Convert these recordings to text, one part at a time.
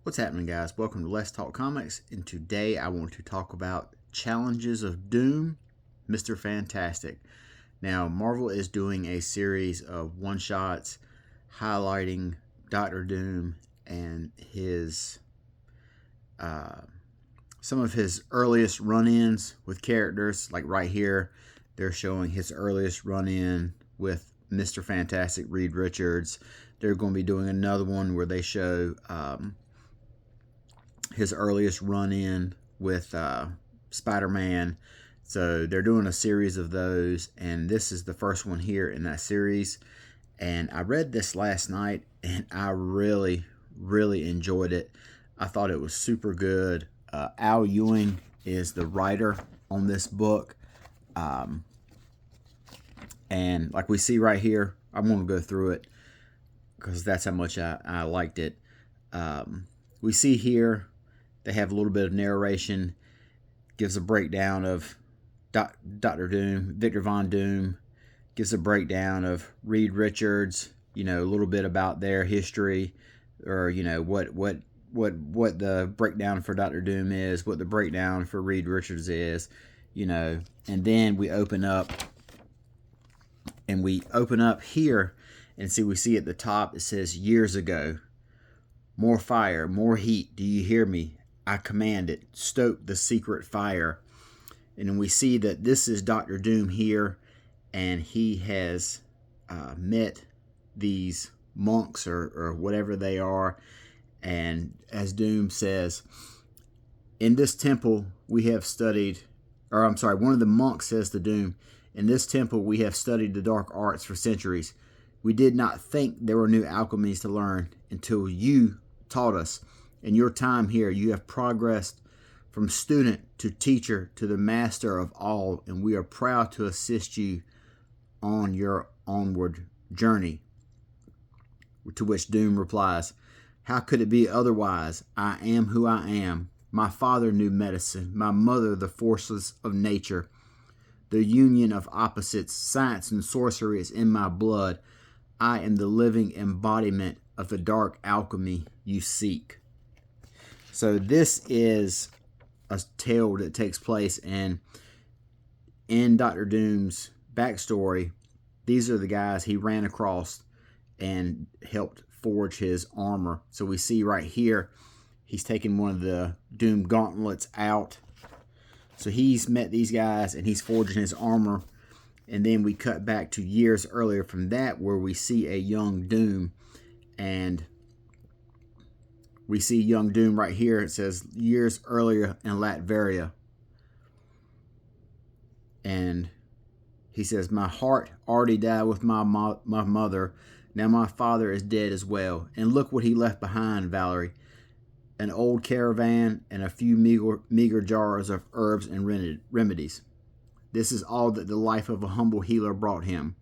What's happening, guys? Welcome to Let's Talk Comics, and today I want to talk about Challenges of Doom, Mr. Fantastic. Now, Marvel is doing a series of one-shots highlighting Doctor Doom and some of his earliest run-ins with characters. Like right here, they're showing his earliest run-in with Mr. Fantastic, Reed Richards. They're going to be doing another one where they show his earliest run-in with Spider-Man. So they're doing a series of those, and this is the first one here in that series. And I read this last night, and I really enjoyed it. I thought it was super good. Al Ewing is the writer on this book. And like we see right here, I'm going to go through it because that's how much I liked it. We see here they have a little bit of narration, gives a breakdown of Dr. Doom, Victor Von Doom, gives a breakdown of Reed Richards, a little bit about their history, or what the breakdown for Dr. Doom is, what the breakdown for Reed Richards is, and then we open up here and we see at the top it says years ago, more fire, more heat, do you hear me? I command it, stoke the secret fire. And then we see that this is Dr. Doom here, and he has met these monks or whatever they are. And as Doom says, in this temple we have studied, one of the monks says to Doom, in this temple we have studied the dark arts for centuries. We did not think there were new alchemies to learn until you taught us. In your time here, you have progressed from student to teacher to the master of all, and we are proud to assist you on your onward journey. To which Doom replies, how could it be otherwise? I am who I am. My father knew medicine, my mother the forces of nature. The union of opposites, science and sorcery is in my blood. I am the living embodiment of the dark alchemy you seek. So this is a tale that takes place in Dr. Doom's backstory. These are the guys he ran across and helped forge his armor. So we see right here, he's taken one of the Doom gauntlets out. So he's met these guys and he's forging his armor. And then we cut back to years earlier from that, where we see a young Doom. And we see young Doom right here. It says years earlier in Latveria. And he says, my heart already died with my mother. Now my father is dead as well. And look what he left behind, Valerie. An old caravan and a few meager jars of herbs and remedies. This is all that the life of a humble healer brought him.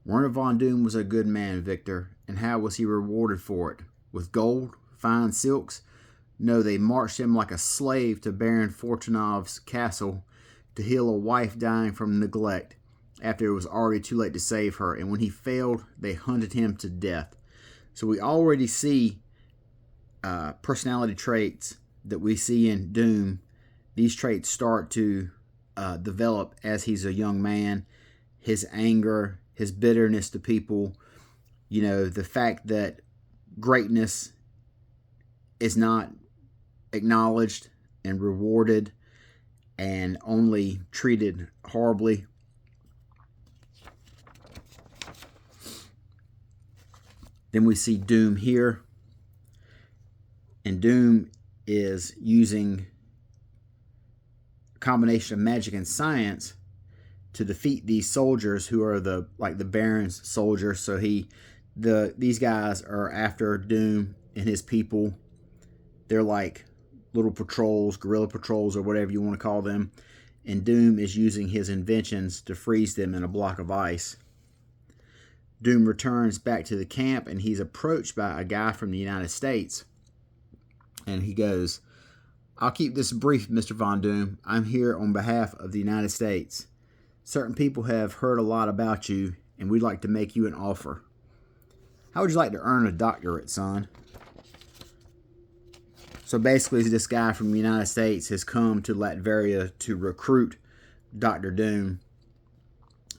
Werner von Doom was a good man, Victor. And how was he rewarded for it? With gold? Fine silks? No, they marched him like a slave to Baron Fortunov's castle to heal a wife dying from neglect after it was already too late to save her. And when he failed, they hunted him to death. So we already see personality traits that we see in Doom. These traits start to develop as he's a young man. His anger, his bitterness to people, the fact that greatness is not acknowledged and rewarded and only treated horribly. Then we see Doom here, and Doom is using a combination of magic and science to defeat these soldiers who are the Baron's soldiers. So these guys are after Doom and his people. They're like little patrols, guerrilla patrols, or whatever you want to call them. And Doom is using his inventions to freeze them in a block of ice. Doom returns back to the camp, and he's approached by a guy from the United States. And he goes, I'll keep this brief, Mr. Von Doom. I'm here on behalf of the United States. Certain people have heard a lot about you, and we'd like to make you an offer. How would you like to earn a doctorate, son? So basically, this guy from the United States has come to Latveria to recruit Dr. Doom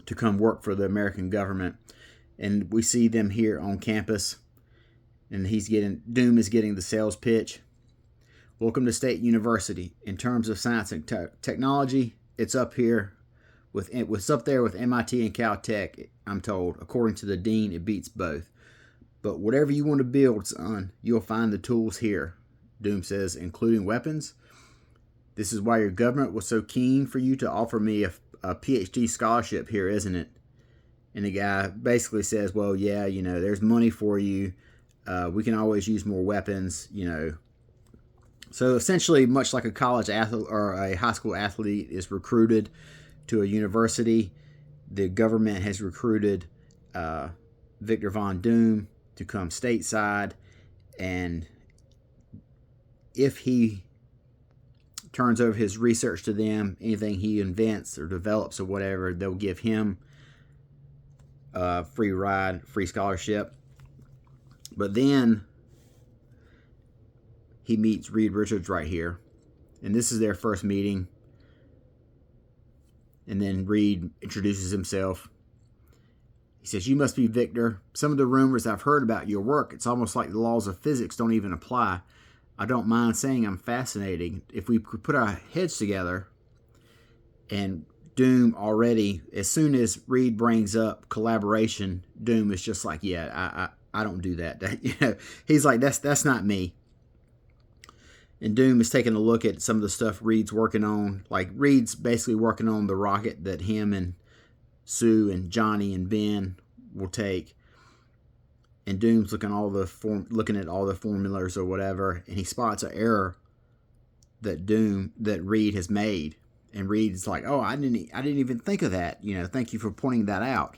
to come work for the American government. And we see them here on campus. And Doom is getting the sales pitch. Welcome to State University. In terms of science and technology, it's up here it's up there with MIT and Caltech, I'm told. According to the dean, it beats both. But whatever you want to build, son, you'll find the tools here, Doom says, including weapons. This is why your government was so keen for you to offer me a PhD scholarship here, isn't it? And the guy basically says, well, yeah, there's money for you. We can always use more weapons, So essentially, much like a college athlete or a high school athlete is recruited to a university, the government has recruited Victor Von Doom to come stateside, and if he turns over his research to them, anything he invents or develops or whatever, they'll give him a free ride, free scholarship. But then he meets Reed Richards right here, and this is their first meeting. And then Reed introduces himself. He says, "You must be Victor. Some of the rumors I've heard about your work, it's almost like the laws of physics don't even apply. I don't mind saying I'm fascinating. If we could put our heads together." And Doom already, as soon as Reed brings up collaboration, Doom is just like, yeah, I don't do that. He's like, that's not me. And Doom is taking a look at some of the stuff Reed's working on. Like, Reed's basically working on the rocket that him and Sue and Johnny and Ben will take. And Doom's looking at all the formulas or whatever, and he spots an error that Reed has made. And Reed's like, "Oh, I didn't even think of that. Thank you for pointing that out."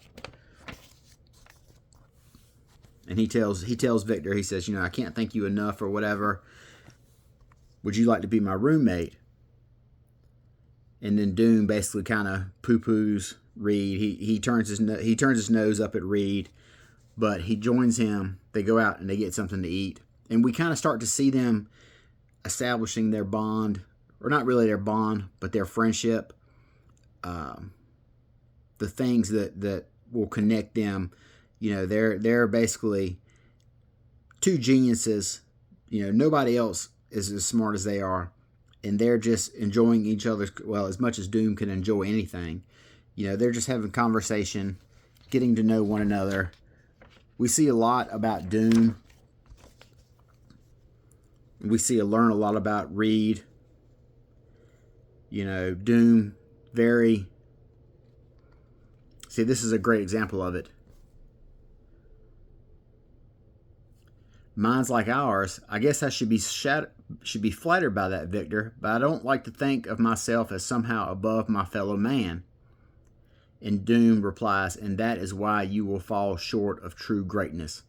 And he tells Victor, he says, "I can't thank you enough or whatever. Would you like to be my roommate?" And then Doom basically kind of poo-poos Reed. He turns his nose up at Reed, but he joins him. They go out and they get something to eat, and we kind of start to see them establishing their bond, or not really their bond, but their friendship. The things that will connect them. They're basically two geniuses. Nobody else is as smart as they are, and they're just enjoying each other, well, as much as Doom can enjoy anything. They're just having conversation, getting to know one another. We see a lot about Doom. We learn a lot about Reed. Doom, see, this is a great example of it. Minds like ours, I guess I should be flattered by that, Victor, but I don't like to think of myself as somehow above my fellow man. And Doom replies, "And that is why you will fall short of true greatness.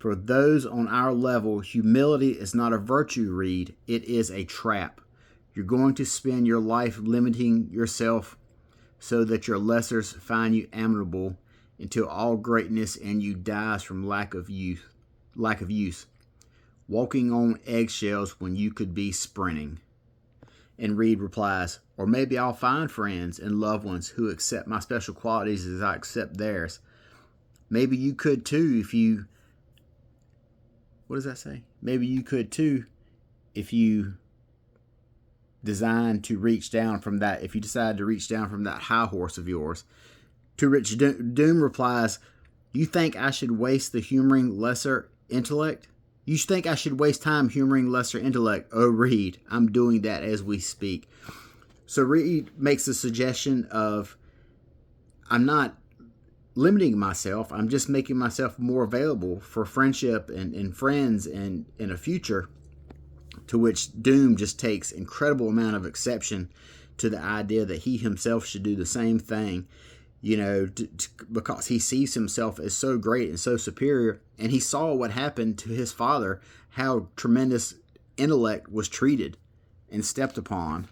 For those on our level, humility is not a virtue, Reed. It is a trap. You're going to spend your life limiting yourself so that your lessers find you amenable until all greatness in you dies from lack of use, walking on eggshells when you could be sprinting." And Reed replies, "Or maybe I'll find friends and loved ones who accept my special qualities as I accept theirs. Maybe you could too if you..." What does that say? "Maybe you could too if you decide to reach down from that high horse of yours." To which Doom replies, "You think I should waste the humoring lesser intellect? You think I should waste time humoring lesser intellect? Oh, Reed, I'm doing that as we speak." So Reed makes the suggestion of, I'm not limiting myself. I'm just making myself more available for friendship and friends and in a future. To which Doom just takes incredible amount of exception to the idea that he himself should do the same thing. Because he sees himself as so great and so superior, and he saw what happened to his father, how tremendous intellect was treated and stepped upon.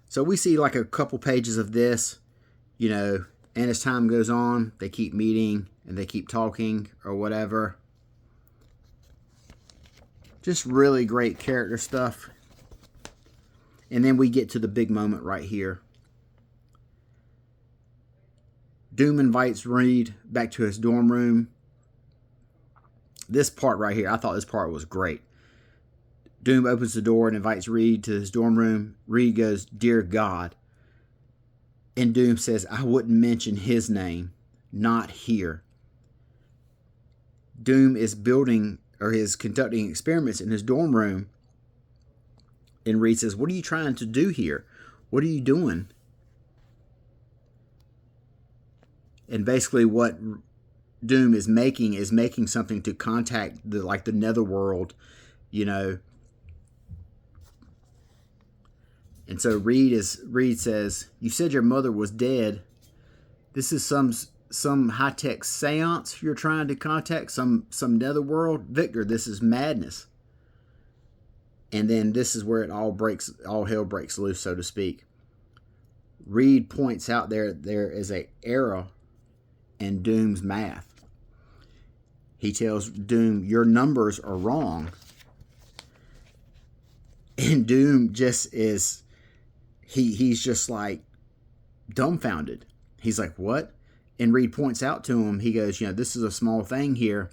So we see like a couple pages of this, and as time goes on, they keep meeting and they keep talking or whatever. Just really great character stuff. And then we get to the big moment right here. Doom invites Reed back to his dorm room. This part right here, I thought this part was great. Doom opens the door and invites Reed to his dorm room. Reed goes, "Dear God." And Doom says, "I wouldn't mention his name. Not here." Doom is conducting experiments in his dorm room. And Reed says, "What are you trying to do here? What are you doing?" And basically what Doom is making something to contact the netherworld, you know. And so Reed says, "You said your mother was dead. This is some high-tech seance you're trying to contact, some netherworld? Victor, this is madness." And then this is where all hell breaks loose, so to speak. Reed points out there is an error in Doom's math. He tells Doom, "Your numbers are wrong." And Doom just is, he's just like dumbfounded. He's like, "What?" And Reed points out to him, he goes, "This is a small thing here,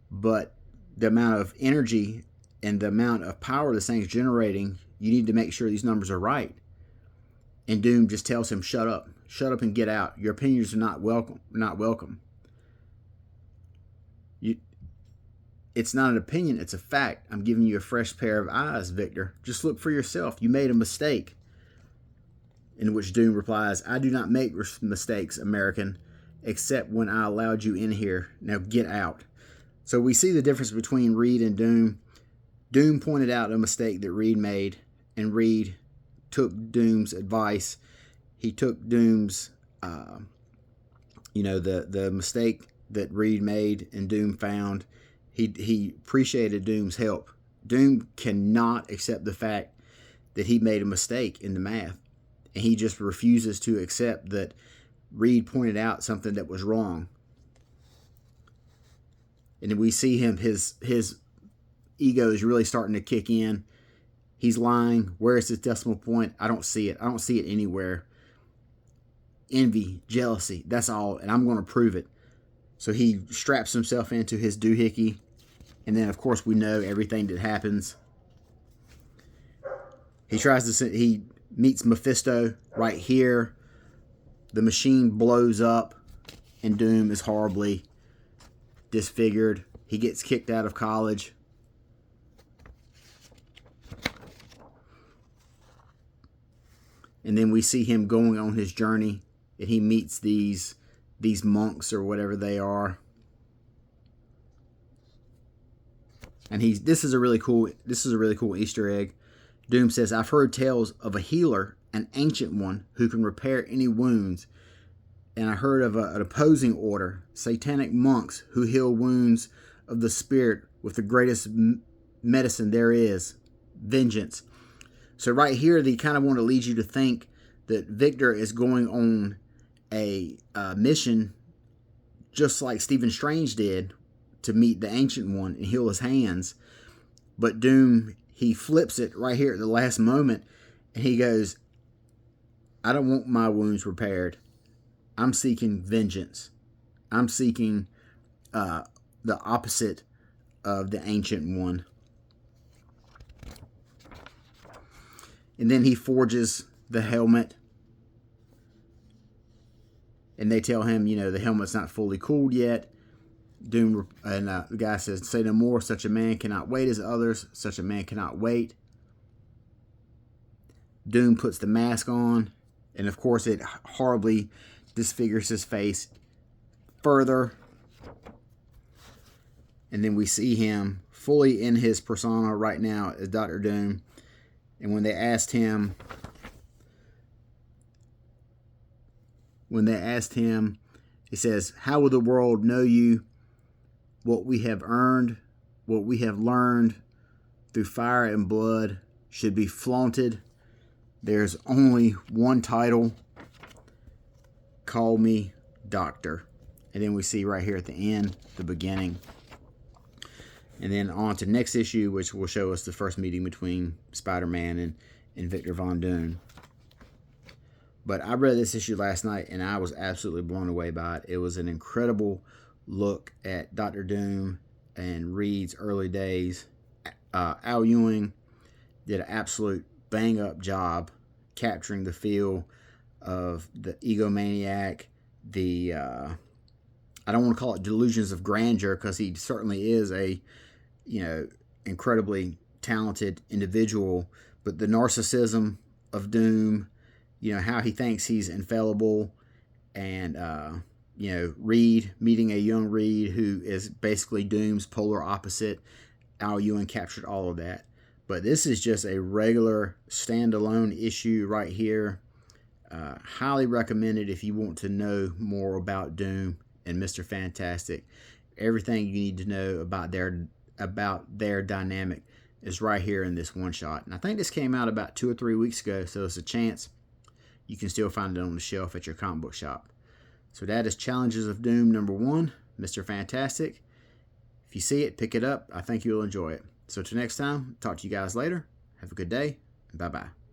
but the amount of energy and the amount of power this thing's generating, you need to make sure these numbers are right." And Doom just tells him, "Shut up. Shut up and get out. Your opinions are not welcome. It's not an opinion, it's a fact. I'm giving you a fresh pair of eyes, Victor. Just look for yourself. You made a mistake." In which Doom replies, "I do not make mistakes, American, except when I allowed you in here. Now get out." So we see the difference between Reed and Doom. Doom pointed out a mistake that Reed made, and Reed took Doom's advice. He took Doom's, the mistake that Reed made and Doom found. He appreciated Doom's help. Doom cannot accept the fact that he made a mistake in the math. And he just refuses to accept that Reed pointed out something that was wrong. And then we see him, his ego is really starting to kick in. He's lying. Where is his decimal point? I don't see it. I don't see it anywhere. Envy, jealousy, that's all. And I'm going to prove it. So he straps himself into his doohickey. And then, of course, we know everything that happens. He meets Mephisto right here. The machine blows up. And Doom is horribly disfigured. He gets kicked out of college. And then we see him going on his journey. And he meets these monks or whatever they are. And this is a really cool Easter egg. Doom says, "I've heard tales of a healer, an ancient one, who can repair any wounds. And I heard of an opposing order, satanic monks who heal wounds of the spirit with the greatest medicine there is, vengeance." So right here, they kind of want to lead you to think that Victor is going on a mission just like Stephen Strange did to meet the Ancient One and heal his hands. But Doom, he flips it right here at the last moment, and he goes, "I don't want my wounds repaired. I'm seeking vengeance. I'm seeking the opposite of the Ancient One." And then he forges the helmet. And they tell him, the helmet's not fully cooled yet. Doom and the guy says, "Say no more. Such a man cannot wait as others. Such a man cannot wait." Doom puts the mask on. And of course, it horribly disfigures his face further. And then we see him fully in his persona right now as Dr. Doom. And when they asked him, he says, "How will the world know you? What we have earned, what we have learned through fire and blood should be flaunted. There's only one title. Call me Doctor." And then we see right here at the end, the beginning. And then on to next issue, which will show us the first meeting between Spider-Man and Victor Von Doom. But I read this issue last night, and I was absolutely blown away by it. It was an incredible look at Dr. Doom and Reed's early days. Al Ewing did an absolute bang-up job capturing the feel of the egomaniac, the I don't want to call it delusions of grandeur, because he certainly is a incredibly talented individual, but the narcissism of Doom, how he thinks he's infallible, and Reed, meeting a young Reed who is basically Doom's polar opposite. Al Ewing captured all of that. But this is just a regular standalone issue right here. Highly recommended if you want to know more about Doom and Mr. Fantastic. Everything you need to know about their dynamic is right here in this one shot. And I think this came out about 2 or 3 weeks ago, so it's a chance you can still find it on the shelf at your comic book shop. So that is Challenges of Doom #1, Mr. Fantastic. If you see it, pick it up. I think you'll enjoy it. So till next time, talk to you guys later. Have a good day, and bye-bye.